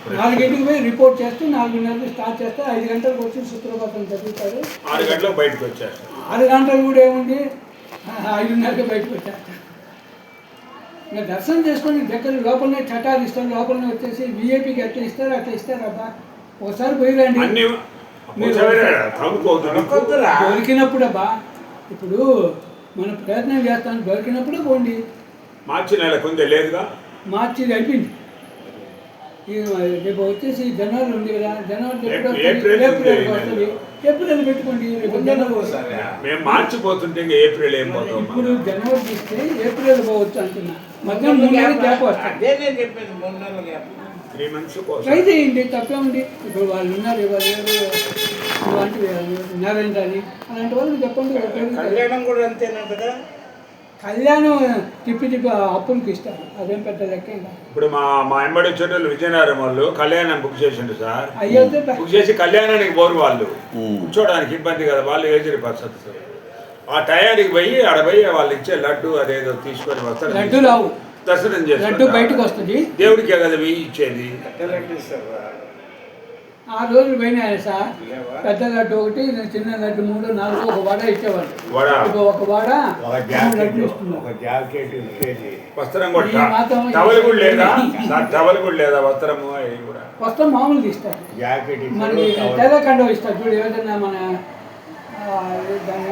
4 పోయి రిపోర్ట్ చేస్తే 4:30 స్టార్ట్ చేస్తే 5 గంటలకు వచ్చి సుప్రభాతం చదువుతారు. 6 గంటలకు బయటకు వచ్చారు. 6 గంటలు కూడా ఏముంది 5:30కి బయటకు వచ్చారు. ఇంకా దర్శనం చేసుకొని దగ్గర లోపలనే చటాలు ఇస్తారు, లోపలనే వచ్చేసి విఐపికి ఎట్లా ఇస్తారు అట్లా ఇస్తారు. అబ్బా ఒకసారి పోయిరండి దొరికినప్పుడు. అబ్బా ఇప్పుడు మనం ప్రయత్నం చేస్తాం, దొరికినప్పుడే పోండి. మార్చి నెల కొంచెం లేదుగా, మార్చి అయిపోయింది. రేపు వచ్చేసి జనవరి ఉంది కదా, జనవరి వస్తుంది, ఏప్రిల్ పెట్టుకోండి. మేము మార్చి పోతుంటే ఇంకా ఏప్రిల్ ఏం పోతాం. ఇప్పుడు జనవరి తీస్తే ఏప్రిల్ పోవచ్చు అంటున్నా. మధ్య 3 నెలలు గ్యాప్ వస్తుంది. 3 months ట్రై చేయండి, తప్పేముంది. ఇప్పుడు వాళ్ళు ఉన్నారు, ఇలాంటివి ఉన్నారండి అని అలాంటి వాళ్ళకి చెప్పండి. కళ్యాణం కూడా అంతేనంటదా? కళ్యాణం తిప్పి అప్పులకి ఇస్తారు, అదేం పెద్ద లెక్క. ఇప్పుడు మా ఎంబడి వచ్చేటోళ్ళు విజయనగరం వాళ్ళు కళ్యాణం బుక్ చేసిండు సార్. అయ్యైతే బుక్ చేసి కళ్యాణానికి పోరు వాళ్ళు, కూర్చోడానికి ఇబ్బంది కదా, వాళ్ళు ఏజ్డ్ పర్సన్స్. ఆ టయానికి పోయి ఆడపోయి వాళ్ళు ఇచ్చే లడ్డు అదేదో తీసుకొని వస్తారు. లడ్డు రావు, దర్శనం చేసి లడ్డు బయటకు వస్తుంది. దేవుడికే కదా వెయ్యి ఇచ్చేది. ఆ రోజులు పోయినాయి సార్. పెద్ద లడ్డు ఒకటి, చిన్న లడ్డు 3, 4 ఒక వడ ఇచ్చేవాళ్ళు. ఒక వడ 3 లడ్డు ఇస్తున్నారు. వస్త్రం కూడా టవల్ కూడా లేదా సార్? టవల్ కూడా లేదా? వస్త్రము కూడా వస్త్రం మామూలుగా ఇస్తారు. మనకి తెల్లకండ ఇస్తారు చూడు, ఏదైనా మన దాన్ని